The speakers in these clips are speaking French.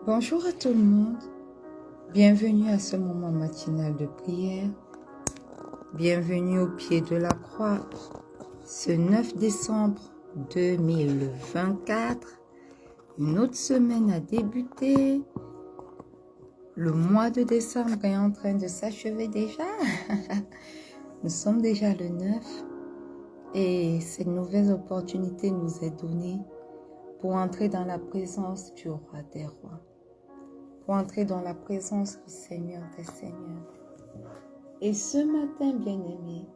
Bonjour à tout le monde, bienvenue à ce moment matinal de prière, bienvenue au pied de la croix, ce 9 décembre 2024, une autre semaine a débuté, le mois de décembre est en train de s'achever déjà, nous sommes déjà le 9 et cette nouvelle opportunité nous est donnée pour entrer dans la présence du roi des rois. Pour entrer dans la présence du Seigneur des Seigneurs. Et ce matin, bien-aimés,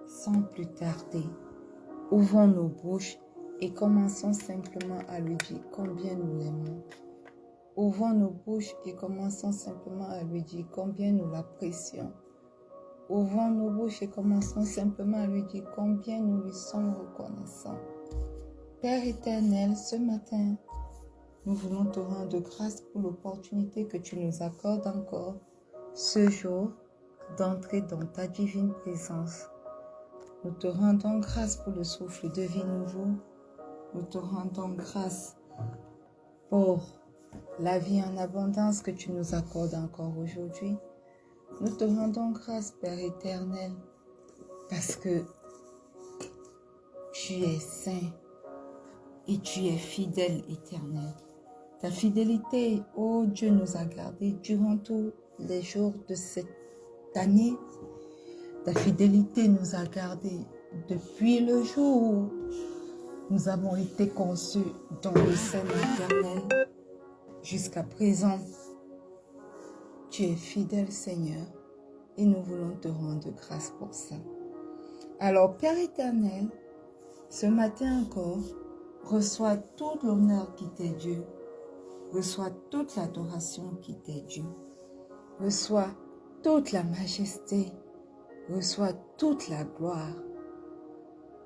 sans plus tarder, ouvrons nos bouches et commençons simplement à lui dire combien nous l'aimons. Ouvrons nos bouches et commençons simplement à lui dire combien nous l'apprécions. Ouvrons nos bouches et commençons simplement à lui dire combien nous lui sommes reconnaissants. Père éternel, ce matin, nous voulons te rendre grâce pour l'opportunité que tu nous accordes encore ce jour d'entrer dans ta divine présence. Nous te rendons grâce pour le souffle de vie nouveau. Nous te rendons grâce pour la vie en abondance que tu nous accordes encore aujourd'hui. Nous te rendons grâce, Père éternel, parce que tu es saint et tu es fidèle éternel. Ta fidélité, ô Dieu, nous a gardés durant tous les jours de cette année. Ta fidélité nous a gardés depuis le jour où nous avons été conçus dans le sein maternel. Jusqu'à présent, tu es fidèle, Seigneur, et nous voulons te rendre grâce pour ça. Alors, Père éternel, ce matin encore, reçois tout l'honneur qui t'est dû. Reçois toute l'adoration qui t'est due. Reçois toute la majesté. Reçois toute la gloire.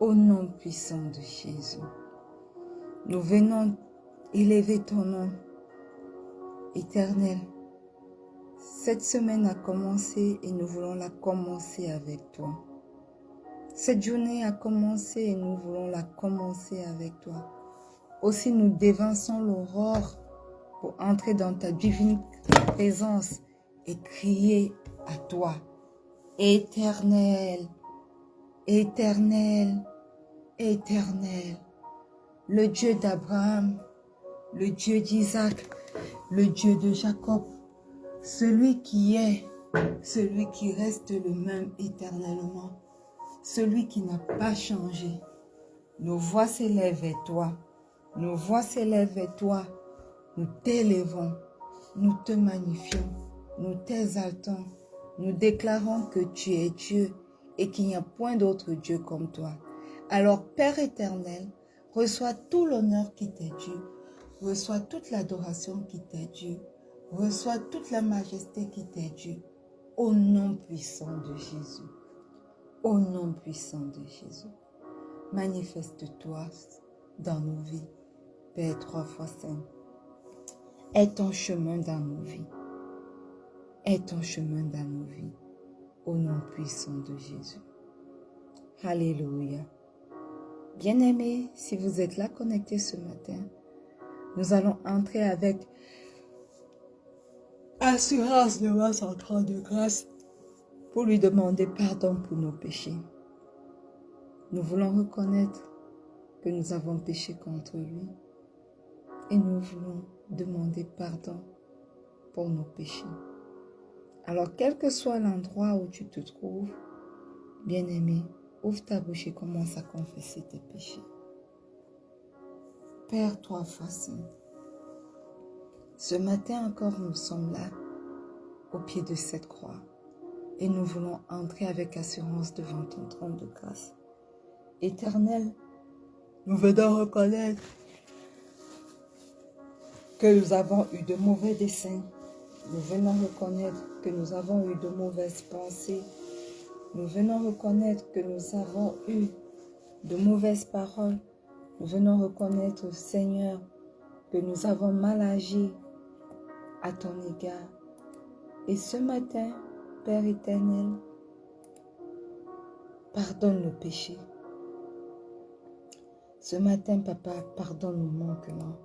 Au nom puissant de Jésus. Nous venons élever ton nom éternel. Cette semaine a commencé et nous voulons la commencer avec toi. Cette journée a commencé et nous voulons la commencer avec toi. Aussi nous dévançons l'aurore pour entrer dans ta divine présence et crier à toi. Éternel, éternel, éternel, le Dieu d'Abraham, le Dieu d'Isaac, le Dieu de Jacob, celui qui est, celui qui reste le même éternellement, celui qui n'a pas changé. Nos voix s'élèvent vers toi, nos voix s'élèvent vers toi. Nous t'élevons, nous te magnifions, nous t'exaltons, nous déclarons que tu es Dieu et qu'il n'y a point d'autre Dieu comme toi. Alors, Père éternel, reçois tout l'honneur qui t'est dû, reçois toute l'adoration qui t'est due, reçois toute la majesté qui t'est due, au nom puissant de Jésus. Au nom puissant de Jésus. Manifeste-toi dans nos vies, Père 3 fois saint. Aie ton chemin dans nos vies. Aie ton chemin dans nos vies. Au nom puissant de Jésus. Alléluia. Bien-aimés, si vous êtes là connectés ce matin, nous allons entrer avec assurance devant son trône de grâce pour lui demander pardon pour nos péchés. Nous voulons reconnaître que nous avons péché contre lui et nous voulons demander pardon pour nos péchés. Alors, quel que soit l'endroit où tu te trouves, bien-aimé, ouvre ta bouche et commence à confesser tes péchés. Père, toi, foi saint, ce matin encore, nous sommes là, au pied de cette croix, et nous voulons entrer avec assurance devant ton trône de grâce. Éternel, nous venons reconnaître que nous avons eu de mauvais desseins. Nous venons reconnaître que nous avons eu de mauvaises pensées. Nous venons reconnaître que nous avons eu de mauvaises paroles. Nous venons reconnaître, Seigneur, que nous avons mal agi à ton égard. Et ce matin, Père éternel, pardonne nos péchés. Ce matin, Papa, pardonne nos manquements.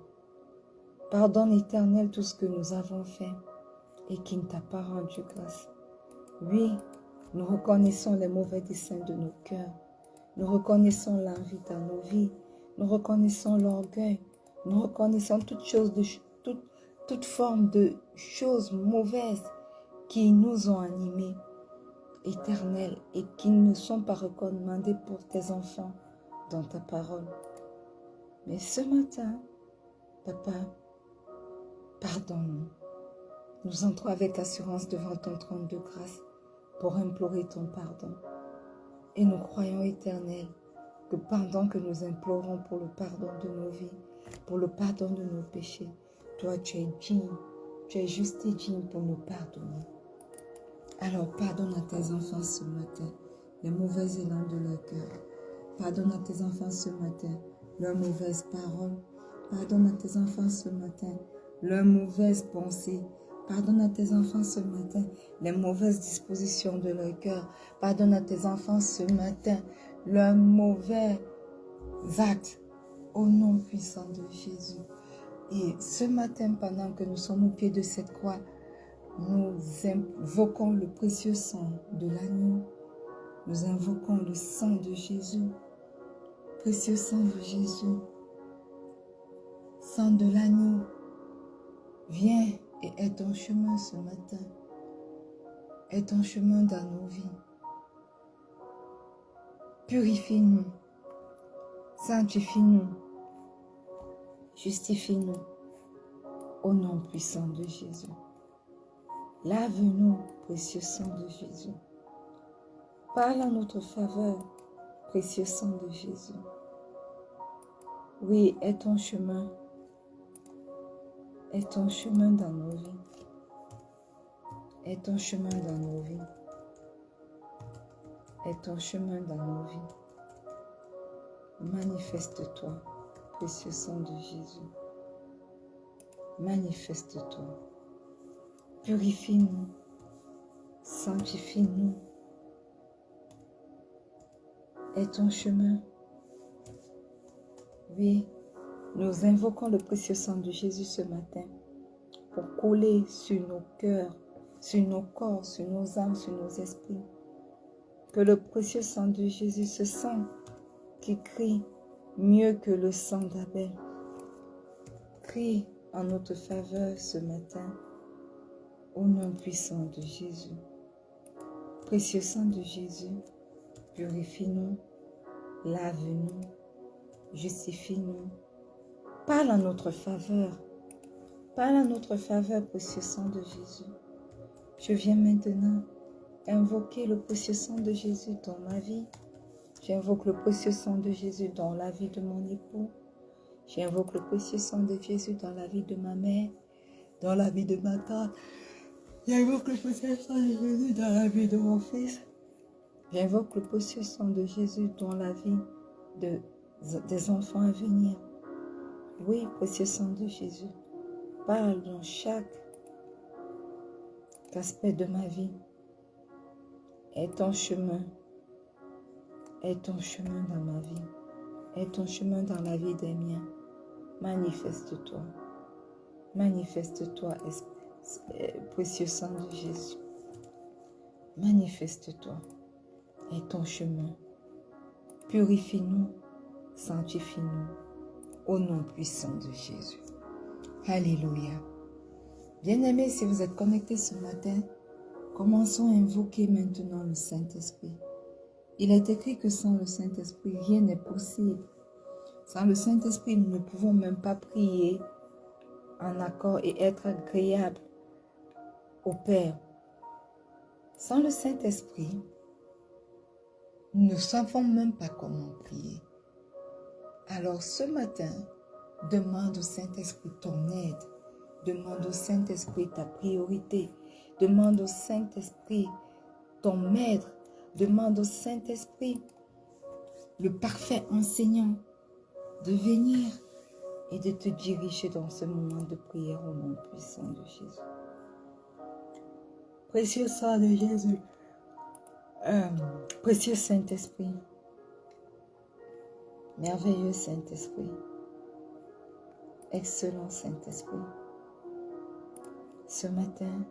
Pardonne, Éternel, tout ce que nous avons fait et qui ne t'a pas rendu grâce. Oui, nous reconnaissons les mauvais desseins de nos cœurs. Nous reconnaissons l'envie dans nos vies. Nous reconnaissons l'orgueil. Nous reconnaissons toute forme de choses mauvaises qui nous ont animés, Éternel, et qui ne sont pas recommandées pour tes enfants dans ta parole. Mais ce matin, Papa, pardonne-nous. Nous entrons avec assurance devant ton trône de grâce pour implorer ton pardon. Et nous croyons, Éternel, que pendant que nous implorons pour le pardon de nos vies, pour le pardon de nos péchés, toi tu es digne, tu es juste et digne pour nous pardonner. Alors pardonne à tes enfants ce matin les mauvais élans de leur cœur. Pardonne à tes enfants ce matin leurs mauvaises paroles. Pardonne à tes enfants ce matin leurs mauvaises pensées. Pardonne à tes enfants ce matin les mauvaises dispositions de leur cœur. Pardonne à tes enfants ce matin leurs mauvais actes au nom puissant de Jésus. Et ce matin, pendant que nous sommes au pied de cette croix, nous invoquons le précieux sang de l'agneau. Nous invoquons le sang de Jésus. Précieux sang de Jésus. Sang de l'agneau. Viens et aie ton chemin ce matin. Aie ton chemin dans nos vies. Purifie-nous. Sanctifie-nous. Justifie-nous. Au nom puissant de Jésus. Lave-nous, précieux sang de Jésus. Parle en notre faveur, précieux sang de Jésus. Oui, aie ton chemin. Aie ton chemin dans nos vies. Aie ton chemin dans nos vies. Aie ton chemin dans nos vies. Manifeste-toi, précieux sang de Jésus. Manifeste-toi. Purifie-nous. Sanctifie-nous. Aie ton chemin. Oui, nous invoquons le précieux sang de Jésus ce matin pour couler sur nos cœurs, sur nos corps, sur nos âmes, sur nos esprits. Que le précieux sang de Jésus, ce sang qui crie mieux que le sang d'Abel, crie en notre faveur ce matin, au nom puissant de Jésus. Précieux sang de Jésus, purifie-nous, lave-nous, justifie-nous. Parle en notre faveur. Parle en notre faveur, précieux sang de Jésus. Je viens maintenant invoquer le précieux sang de Jésus dans ma vie. J'invoque le précieux sang de Jésus dans la vie de mon époux. J'invoque le précieux sang de Jésus dans la vie de ma mère, dans la vie de ma tante. J'invoque le précieux sang de Jésus dans la vie de mon fils. J'invoque le précieux sang de Jésus dans la vie des enfants à venir. Oui, précieux sang de Jésus, parle dans chaque aspect de ma vie. Aie ton chemin. Aie ton chemin dans ma vie. Aie ton chemin dans la vie des miens. Manifeste-toi. Manifeste-toi, précieux sang de Jésus. Manifeste-toi. Aie ton chemin. Purifie-nous. Sanctifie-nous. Au nom puissant de Jésus. Alléluia. Bien-aimés, si vous êtes connectés ce matin, commençons à invoquer maintenant le Saint-Esprit. Il est écrit que sans le Saint-Esprit, rien n'est possible. Sans le Saint-Esprit, nous ne pouvons même pas prier en accord et être agréables au Père. Sans le Saint-Esprit, nous ne savons même pas comment prier. Alors ce matin, demande au Saint-Esprit ton aide. Demande au Saint-Esprit ta priorité. Demande au Saint-Esprit ton maître. Demande au Saint-Esprit le parfait enseignant, de venir et de te diriger dans ce moment de prière au nom puissant de Jésus. Précieux sang de Jésus, précieux Saint-Esprit, merveilleux Saint-Esprit, excellent Saint-Esprit, ce matin,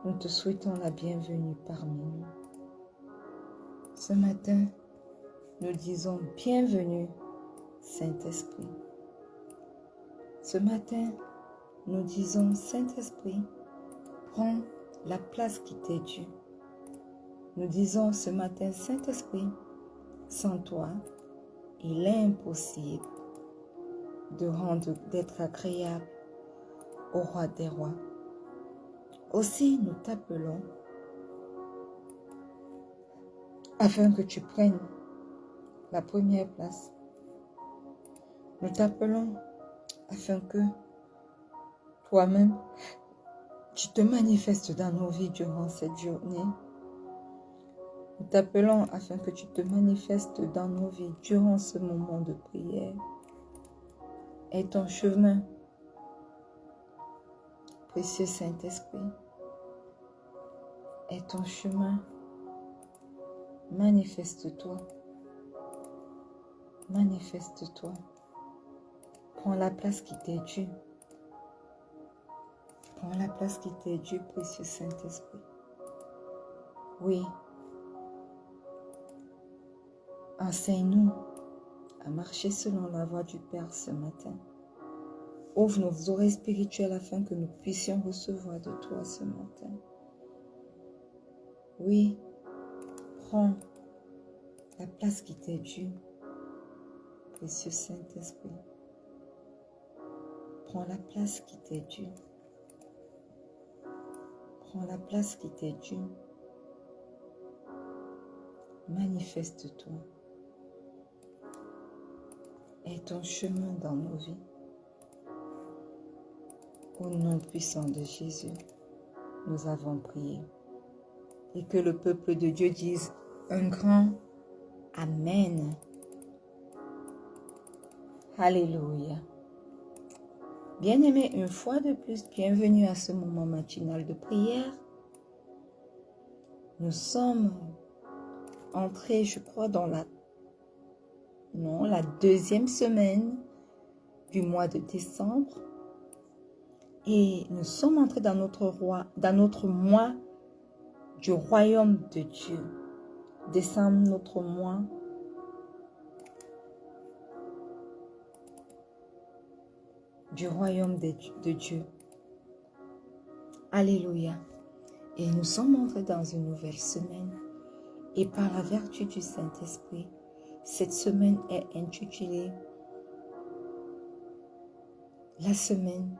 nous te souhaitons la bienvenue parmi nous. Ce matin, nous disons bienvenue Saint-Esprit. Ce matin, nous disons Saint-Esprit, prends la place qui t'est due. Nous disons ce matin, Saint-Esprit, sans toi, il est impossible d'être agréable au roi des rois. Aussi, nous t'appelons afin que tu prennes la première place. Nous t'appelons afin que toi-même, tu te manifestes dans nos vies durant cette journée. Nous t'appelons afin que tu te manifestes dans nos vies durant ce moment de prière. Et ton chemin, précieux Saint-Esprit, et ton chemin, manifeste-toi. Manifeste-toi. Prends la place qui t'est due. Prends la place qui t'est due, précieux Saint-Esprit. Oui. Enseigne-nous à marcher selon la voie du Père ce matin. Ouvre nos oreilles spirituelles afin que nous puissions recevoir de toi ce matin. Oui, prends la place qui t'est due, précieux Saint-Esprit. Prends la place qui t'est due. Prends la place qui t'est due. Manifeste-toi. Et ton chemin dans nos vies. Au nom puissant de Jésus, nous avons prié. Et que le peuple de Dieu dise un grand Amen. Alléluia. Bien-aimés, une fois de plus, bienvenue à ce moment matinal de prière. Nous sommes entrés, je crois, dans la deuxième semaine du mois de décembre. Et nous sommes entrés dans notre mois du royaume de Dieu. Décembre, notre mois du royaume de Dieu. Alléluia. Et nous sommes entrés dans une nouvelle semaine. Et par la vertu du Saint-Esprit, cette semaine est intitulée la semaine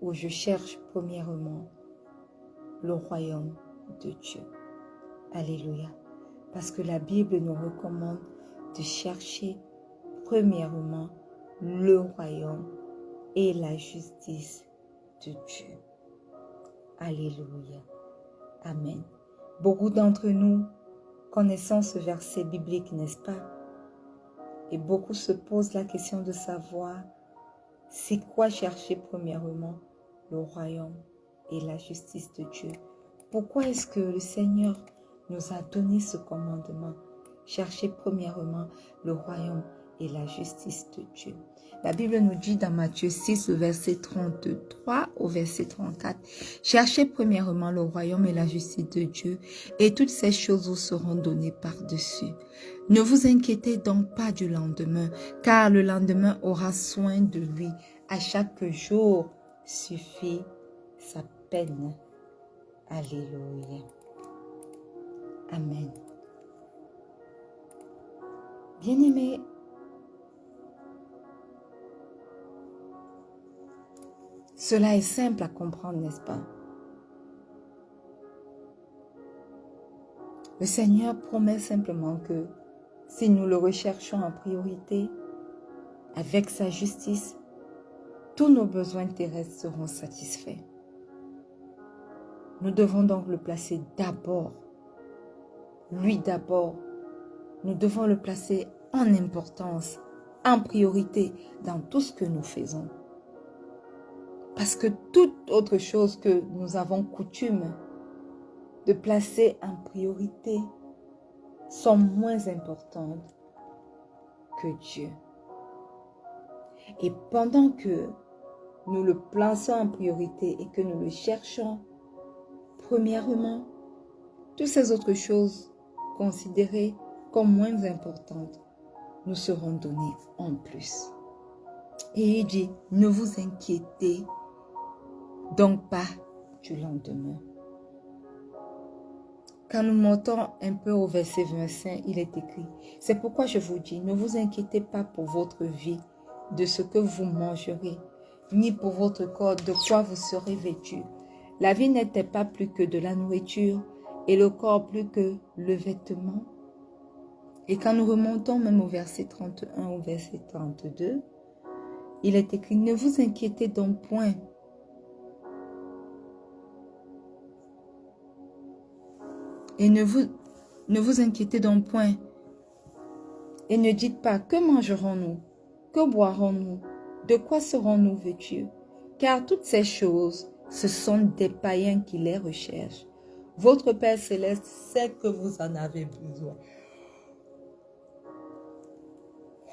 où je cherche premièrement le royaume de Dieu. Alléluia. Parce que la Bible nous recommande de chercher premièrement le royaume et la justice de Dieu. Alléluia. Amen. Beaucoup d'entre nous connaissons ce verset biblique, n'est-ce pas? Et beaucoup se posent la question de savoir c'est quoi chercher premièrement le royaume et la justice de Dieu. Pourquoi est-ce que le Seigneur nous a donné ce commandement? Chercher premièrement le royaume et la justice de Dieu. La Bible nous dit dans Matthieu 6, le verset 33 au verset 34, « Cherchez premièrement le royaume et la justice de Dieu, et toutes ces choses vous seront données par-dessus. Ne vous inquiétez donc pas du lendemain, car le lendemain aura soin de lui. À chaque jour suffit sa peine. » Alléluia. Amen. Bien-aimés, cela est simple à comprendre, n'est-ce pas? Le Seigneur promet simplement que si nous le recherchons en priorité, avec sa justice, tous nos besoins terrestres seront satisfaits. Nous devons donc le placer d'abord, lui d'abord, nous devons le placer en importance, en priorité dans tout ce que nous faisons. Parce que toute autre chose que nous avons coutume de placer en priorité sont moins importantes que Dieu. Et pendant que nous le plaçons en priorité et que nous le cherchons, premièrement, toutes ces autres choses considérées comme moins importantes nous seront données en plus. Et il dit, ne vous inquiétez donc pas du lendemain. Quand nous montons un peu au verset 25, il est écrit, c'est pourquoi je vous dis, ne vous inquiétez pas pour votre vie, de ce que vous mangerez, ni pour votre corps, de quoi vous serez vêtus. La vie n'était pas plus que de la nourriture, et le corps plus que le vêtement. Et quand nous remontons même au verset 31, au verset 32, il est écrit, ne vous inquiétez donc point. Et ne vous inquiétez donc point. Et ne dites pas, que mangerons-nous? Que boirons-nous? De quoi serons-nous vêtus? Car toutes ces choses, ce sont des païens qui les recherchent. Votre Père Céleste sait que vous en avez besoin.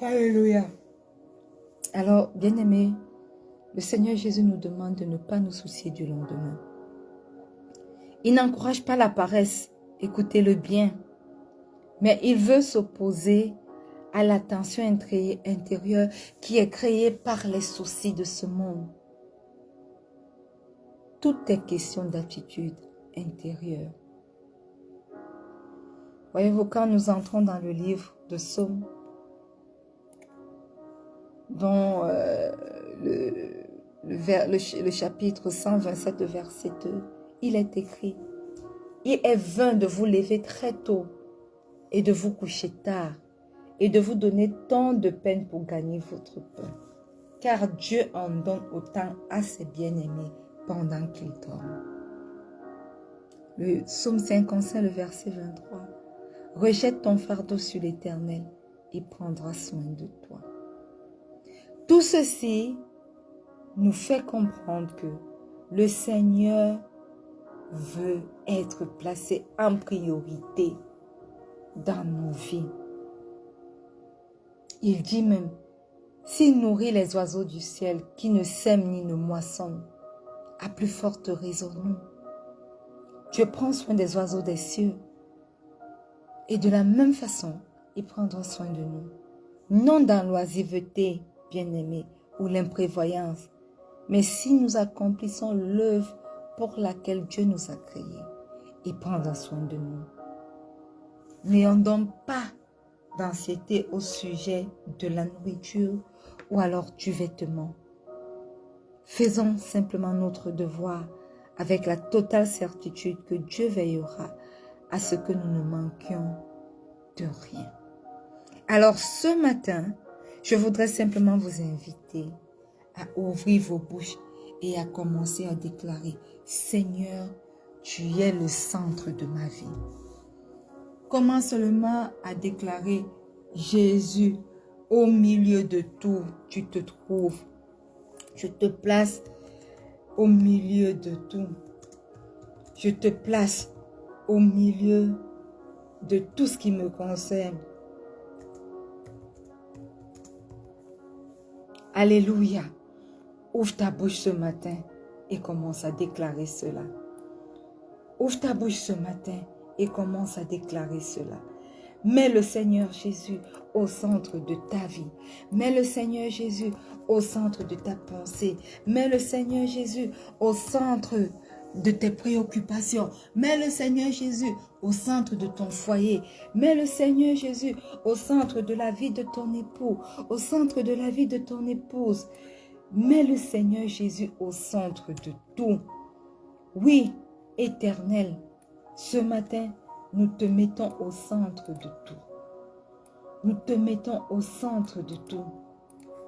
Alléluia. Alors, bien-aimés, le Seigneur Jésus nous demande de ne pas nous soucier du lendemain. Il n'encourage pas la paresse, écoutez-le bien, mais il veut s'opposer à la tension intérieure qui est créée par les soucis de ce monde. Tout est question d'attitude intérieure. Voyez-vous, quand nous entrons dans le livre de Psaume, dans le chapitre 127, verset 2, il est écrit, « Il est vain de vous lever très tôt et de vous coucher tard et de vous donner tant de peine pour gagner votre pain. Car Dieu en donne autant à ses bien-aimés pendant qu'ils dorment. » Le psaume 55, le verset 23. « Rejette ton fardeau sur l'Éternel, il prendra soin de toi. » Tout ceci nous fait comprendre que le Seigneur veut être placé en priorité dans nos vies. Il dit même, s'il nourrit les oiseaux du ciel qui ne sèment ni ne moissonnent, à plus forte raison nous. Dieu prend soin des oiseaux des cieux. Et de la même façon, il prendra soin de nous. Non dans l'oisiveté, bien-aimés, ou l'imprévoyance, mais si nous accomplissons l'œuvre pour laquelle Dieu nous a créés, il prendra soin de nous. N'ayons donc pas d'anxiété au sujet de la nourriture ou alors du vêtement. Faisons simplement notre devoir avec la totale certitude que Dieu veillera à ce que nous ne manquions de rien. Alors ce matin, je voudrais simplement vous inviter à ouvrir vos bouches et à commencer à déclarer, Seigneur, tu es le centre de ma vie. Commence seulement à déclarer, Jésus, au milieu de tout, tu te trouves. Je te place au milieu de tout. Je te place au milieu de tout ce qui me concerne. Alléluia. Ouvre ta bouche ce matin et commence à déclarer cela. Ouvre ta bouche ce matin et commence à déclarer cela. Mets le Seigneur Jésus au centre de ta vie. Mets le Seigneur Jésus au centre de ta pensée. Mets le Seigneur Jésus au centre de tes préoccupations. Mets le Seigneur Jésus au centre de ton foyer. Mets le Seigneur Jésus au centre de la vie de ton époux, au centre de la vie de ton épouse. Mets le Seigneur Jésus au centre de tout. Oui, Éternel, ce matin, nous te mettons au centre de tout. Nous te mettons au centre de tout.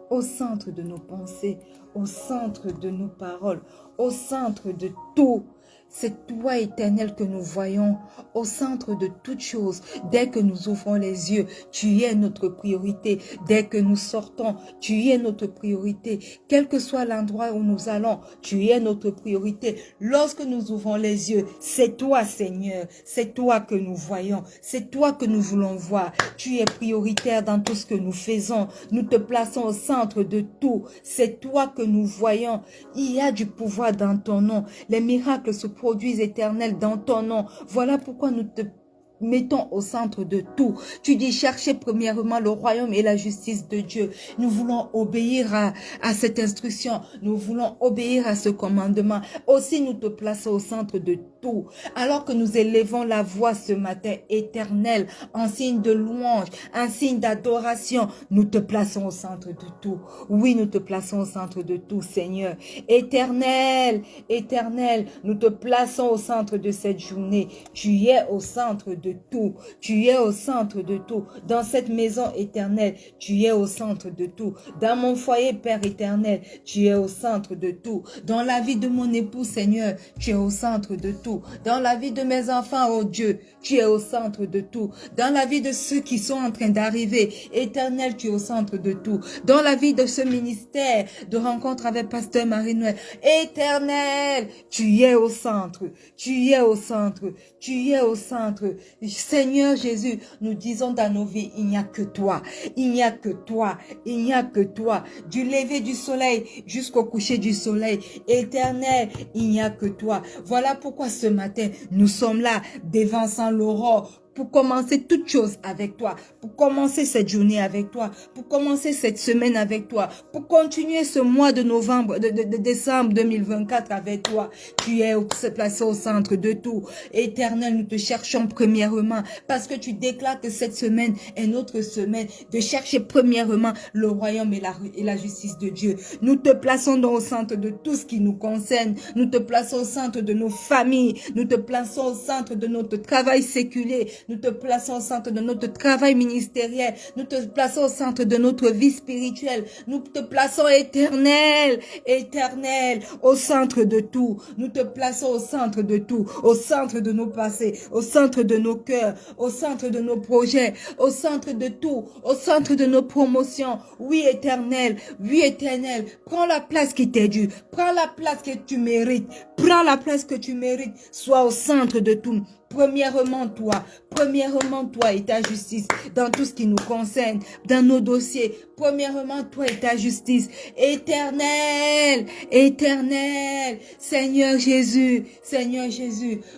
Au centre de nos pensées, au centre de nos paroles, au centre de tout. C'est toi, Éternel, que nous voyons au centre de toutes choses. Dès que nous ouvrons les yeux, tu es notre priorité. Dès que nous sortons, tu es notre priorité. Quel que soit l'endroit où nous allons, tu es notre priorité. Lorsque nous ouvrons les yeux, c'est toi, Seigneur. C'est toi que nous voyons. C'est toi que nous voulons voir. Tu es prioritaire dans tout ce que nous faisons. Nous te plaçons au centre de tout. C'est toi que nous voyons. Il y a du pouvoir dans ton nom. Les miracles se produisent, Éternel, dans ton nom. Voilà pourquoi nous te mettons au centre de tout. Tu dis chercher premièrement le royaume et la justice de Dieu. Nous voulons obéir à cette instruction. Nous voulons obéir à ce commandement. Aussi nous te plaçons au centre de tout. Alors que nous élevons la voix ce matin, Éternel, en signe de louange, en signe d'adoration, nous te plaçons au centre de tout. Oui, nous te plaçons au centre de tout, Seigneur. Éternel, Éternel, nous te plaçons au centre de cette journée. Tu es au centre de tout. Tu es au centre de tout. Dans cette maison éternelle, tu es au centre de tout. Dans mon foyer, Père éternel, tu es au centre de tout. Dans la vie de mon époux, Seigneur, tu es au centre de tout. Dans la vie de mes enfants, oh Dieu, tu es au centre de tout. Dans la vie de ceux qui sont en train d'arriver, éternel, tu es au centre de tout. Dans la vie de ce ministère de rencontre avec Pasteur Marie-Noël, éternel, tu es au centre. Tu es au centre. Tu es au centre. Seigneur Jésus, nous disons dans nos vies, il n'y a que toi. Il n'y a que toi. Il n'y a que toi. Du lever du soleil jusqu'au coucher du soleil. Éternel, il n'y a que toi. Voilà pourquoi ce matin, nous sommes là, dévançant l'aurore, pour commencer toute chose avec toi, pour commencer cette journée avec toi, pour commencer cette semaine avec toi, pour continuer ce mois de novembre, de décembre 2024 avec toi. Tu es placé au centre de tout. Éternel, nous te cherchons premièrement, parce que tu déclares que cette semaine est notre semaine de chercher premièrement le royaume et la justice de Dieu. Nous te plaçons donc au centre de tout ce qui nous concerne. Nous te plaçons au centre de nos familles. Nous te plaçons au centre de notre travail séculier. Nous te plaçons au centre de notre travail ministériel. Nous te plaçons au centre de notre vie spirituelle. Nous te plaçons éternel, éternel, au centre de tout. Nous te plaçons au centre de tout, au centre de nos passés, au centre de nos cœurs, au centre de nos projets, au centre de tout, au centre de nos promotions. Oui, éternel, prends la place qui t'est due, prends la place que tu mérites, prends la place que tu mérites, sois au centre de tout. Premièrement toi et ta justice dans tout ce qui nous concerne, dans nos dossiers. Premièrement, toi et ta justice. Éternel, éternel, Seigneur Jésus,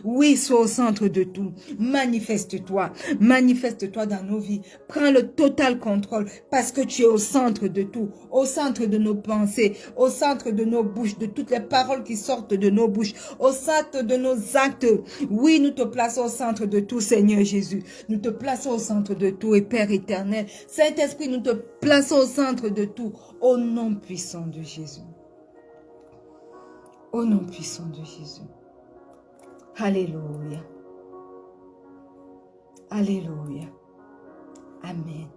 oui, sois au centre de tout. Manifeste-toi dans nos vies. Prends le total contrôle parce que tu es au centre de tout, au centre de nos pensées, au centre de nos bouches, de toutes les paroles qui sortent de nos bouches, au centre de nos actes. Oui, nous te plaçons au centre de tout, Seigneur Jésus. Nous te plaçons au centre de tout et Père éternel. Saint-Esprit, nous te plaçons au centre de tout. Au nom puissant de Jésus. Au nom puissant de Jésus. Alléluia. Alléluia. Amen.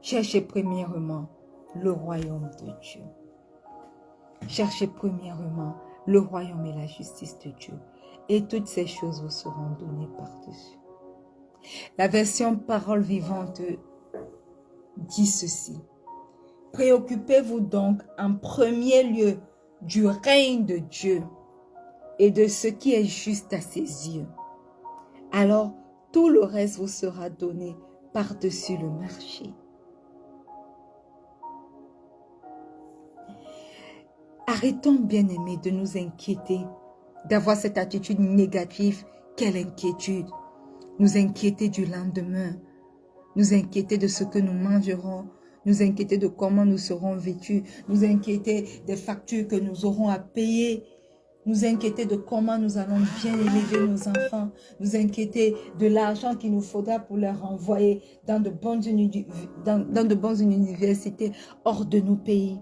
Cherchez premièrement le royaume de Dieu. Cherchez premièrement le royaume et la justice de Dieu. Et toutes ces choses vous seront données par-dessus. La version Parole vivante dit ceci. Préoccupez-vous donc en premier lieu du règne de Dieu et de ce qui est juste à ses yeux. Alors, tout le reste vous sera donné par-dessus le marché. Arrêtons, bien-aimés, de nous inquiéter, d'avoir cette attitude négative. Quelle inquiétude! Nous inquiéter du lendemain, nous inquiéter de ce que nous mangerons, nous inquiéter de comment nous serons vêtus, nous inquiéter des factures que nous aurons à payer, nous inquiéter de comment nous allons bien élever nos enfants, nous inquiéter de l'argent qu'il nous faudra pour les renvoyer dans de bonnes universités hors de nos pays.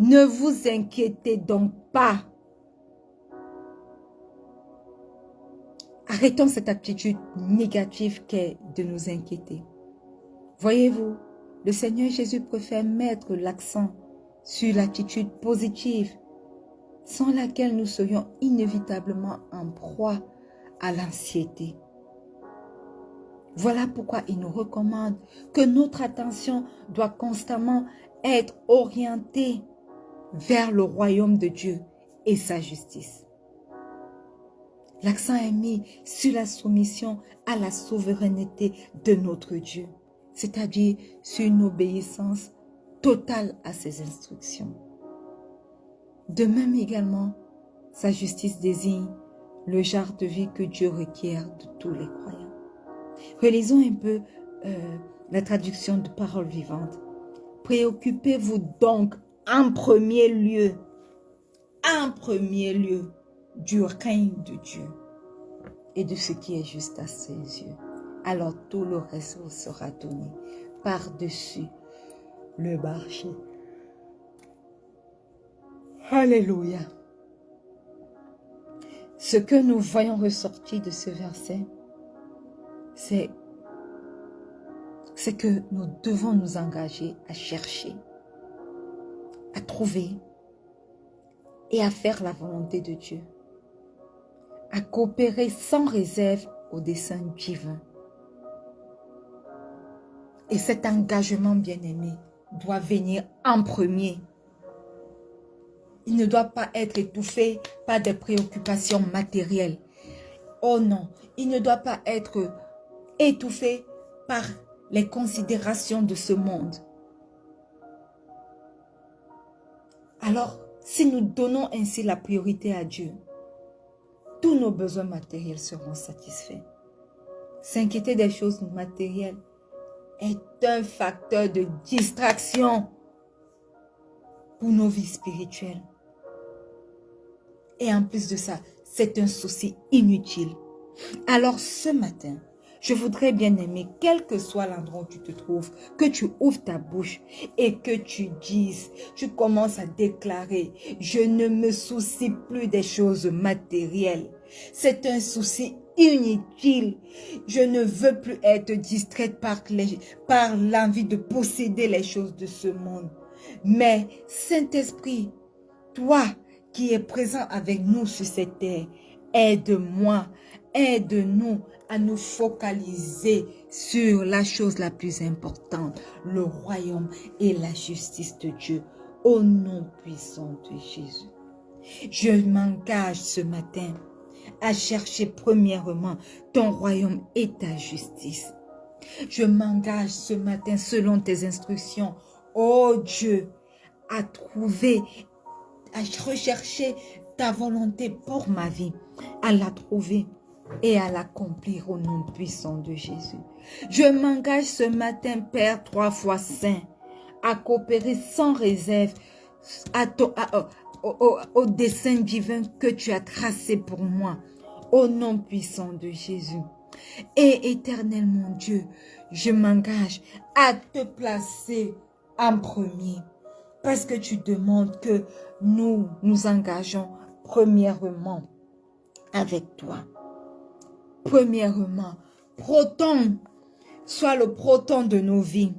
Ne vous inquiétez donc pas. Arrêtons cette attitude négative qu'est de nous inquiéter. Voyez-vous, le Seigneur Jésus préfère mettre l'accent sur l'attitude positive. sans laquelle nous serions inévitablement en proie à l'anxiété. Voilà pourquoi il nous recommande que notre attention doit constamment être orientée vers le royaume de Dieu et sa justice. L'accent est mis sur la soumission à la souveraineté de notre Dieu, c'est-à-dire sur une obéissance totale à ses instructions. De même également, sa justice désigne le genre de vie que Dieu requiert de tous les croyants. Relisons un peu la traduction de Parole vivante. Préoccupez-vous donc en premier lieu du règne de Dieu et de ce qui est juste à ses yeux. Alors tout le reste vous sera donné par-dessus le marché. Alléluia. Ce que nous voyons ressortir de ce verset, c'est que nous devons nous engager à chercher, à trouver et à faire la volonté de Dieu, à coopérer sans réserve au dessein divin. Et cet engagement, bien-aimé, doit venir en premier. Il ne doit pas être étouffé par des préoccupations matérielles. Oh non, il ne doit pas être étouffé par les considérations de ce monde. Alors, si nous donnons ainsi la priorité à Dieu, tous nos besoins matériels seront satisfaits. S'inquiéter des choses matérielles est un facteur de distraction pour nos vies spirituelles. Et en plus de ça, c'est un souci inutile. Alors ce matin, je voudrais bien aimer, quel que soit l'endroit où tu te trouves, que tu ouvres ta bouche et que tu dises, tu commences à déclarer, je ne me soucie plus des choses matérielles. C'est un souci inutile. Je ne veux plus être distraite par l'envie de posséder les choses de ce monde. Mais Saint-Esprit, toi qui es présent avec nous sur cette terre, aide-moi, aide-nous à nous focaliser sur la chose la plus importante, le royaume et la justice de Dieu, au nom puissant de Jésus. Je m'engage ce matin à chercher premièrement ton royaume et ta justice. Je m'engage ce matin selon tes instructions, ô Dieu, à trouver, à rechercher ta volonté pour ma vie, à la trouver et à l'accomplir au nom puissant de Jésus. Je m'engage ce matin, Père 3 fois saint, à coopérer sans réserve au dessein divin que tu as tracé pour moi, au nom puissant de Jésus. Et éternel mon Dieu, je m'engage à te placer en premier, parce que tu demandes que nous nous engageons premièrement avec toi. Premièrement, proton, sois le proton de nos vies,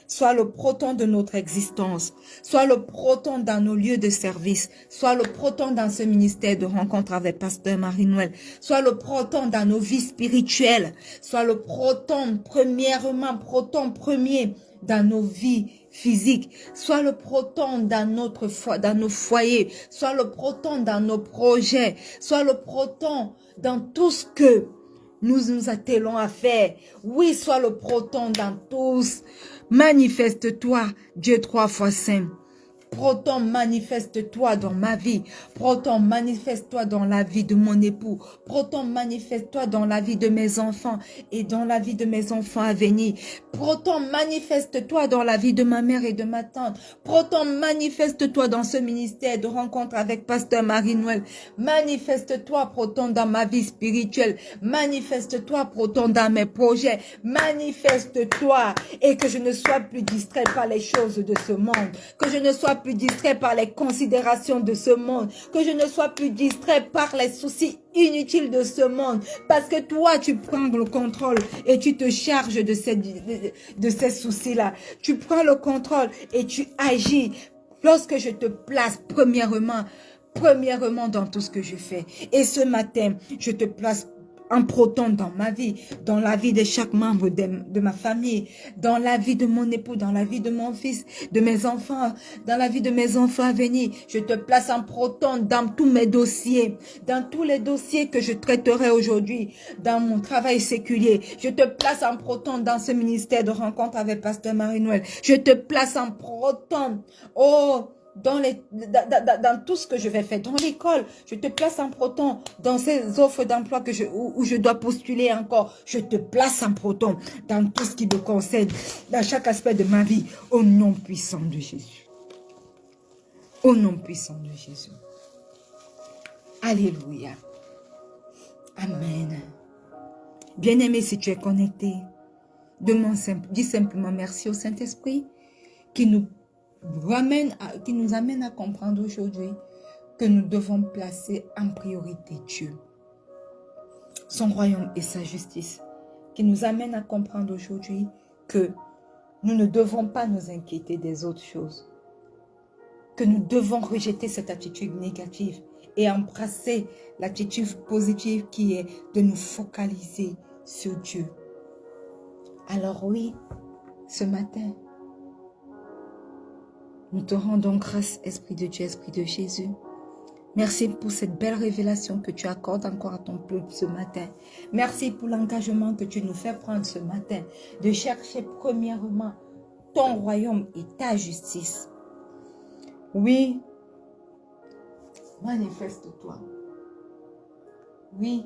sois le proton de notre existence, sois le proton dans nos lieux de service, sois le proton dans ce ministère de rencontre avec Pasteur Marie-Noël, sois le proton dans nos vies spirituelles, sois le proton premièrement, proton premier dans nos vies physiques, sois le proton dans nos foyers, sois le proton dans nos projets, sois le proton dans tout ce que nous nous attelons à faire. Oui, sois le proton dans tous. Manifeste-toi, Dieu 3 fois saint. Proton, manifeste-toi dans ma vie. Proton, manifeste-toi dans la vie de mon époux. Proton, manifeste-toi dans la vie de mes enfants et dans la vie de mes enfants à venir. Proton, manifeste-toi dans la vie de ma mère et de ma tante. Proton, manifeste-toi dans ce ministère de rencontre avec Pasteur Marie-Noël. Manifeste-toi, Proton, dans ma vie spirituelle. Manifeste-toi, Proton, dans mes projets. Manifeste-toi et que je ne sois plus distrait par les choses de ce monde. Que je ne sois plus distrait par les considérations de ce monde, que je ne sois plus distrait par les soucis inutiles de ce monde, parce que toi tu prends le contrôle et tu te charges de ces soucis-là. Tu prends le contrôle et tu agis lorsque je te place premièrement premièrement dans tout ce que je fais. Et ce matin, je te place en proton dans ma vie, dans la vie de chaque membre de ma famille, dans la vie de mon époux, dans la vie de mon fils, de mes enfants, dans la vie de mes enfants à venir. Je te place en proton dans tous mes dossiers, dans tous les dossiers que je traiterai aujourd'hui, dans mon travail séculier. Je te place en proton dans ce ministère de rencontre avec Pasteur Marie-Noël. Je te place en proton, oh, dans tout ce que je vais faire, dans l'école, je te place en proton, dans ces offres d'emploi où je dois postuler encore, je te place en proton, dans tout ce qui me concerne, dans chaque aspect de ma vie, au nom puissant de Jésus. Au nom puissant de Jésus. Alléluia. Amen. Bien-aimé, si tu es connecté, dis simplement merci au Saint-Esprit qui nous amène à comprendre aujourd'hui que nous devons placer en priorité Dieu, son royaume et sa justice, qui nous amène à comprendre aujourd'hui que nous ne devons pas nous inquiéter des autres choses, que nous devons rejeter cette attitude négative et embrasser l'attitude positive qui est de nous focaliser sur Dieu. Alors oui, ce matin, nous te rendons grâce, Esprit de Dieu, Esprit de Jésus. Merci pour cette belle révélation que tu accordes encore à ton peuple ce matin. Merci pour l'engagement que tu nous fais prendre ce matin de chercher premièrement ton royaume et ta justice. Oui, manifeste-toi. Oui,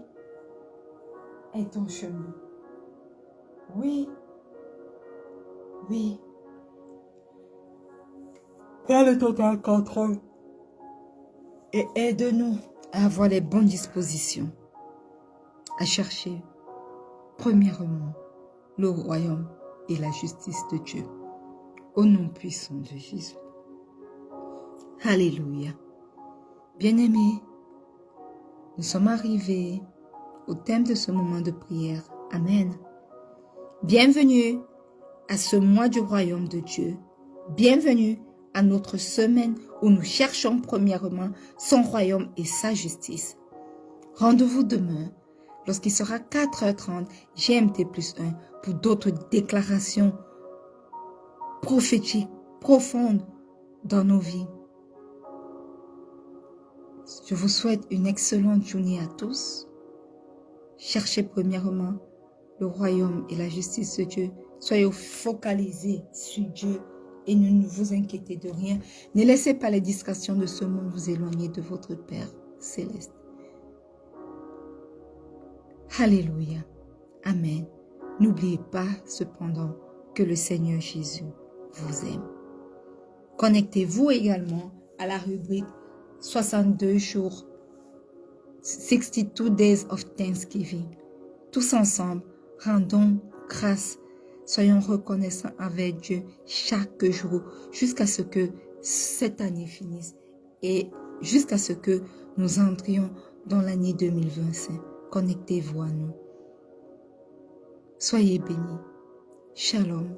est ton chemin. Oui, oui. Prends ton contrôle et aide-nous à avoir les bonnes dispositions, à chercher premièrement le royaume et la justice de Dieu, au nom puissant de Jésus. Alléluia. Bien-aimés, nous sommes arrivés au thème de ce moment de prière. Amen. Bienvenue à ce mois du royaume de Dieu. Bienvenue à notre semaine où nous cherchons premièrement son royaume et sa justice. Rendez-vous demain lorsqu'il sera 4h30 GMT+1 pour d'autres déclarations prophétiques profondes dans nos vies. Je vous souhaite une excellente journée à tous. Cherchez premièrement le royaume et la justice de Dieu. Soyez focalisés sur Dieu et ne vous inquiétez de rien. Ne laissez pas les distractions de ce monde vous éloigner de votre Père céleste. Alléluia. Amen. N'oubliez pas cependant que le Seigneur Jésus vous aime. Connectez-vous également à la rubrique 62 jours, 62 Days of Thanksgiving. Tous ensemble, rendons grâce. Soyons reconnaissants avec Dieu chaque jour jusqu'à ce que cette année finisse et jusqu'à ce que nous entrions dans l'année 2025. Connectez-vous à nous. Soyez bénis. Shalom.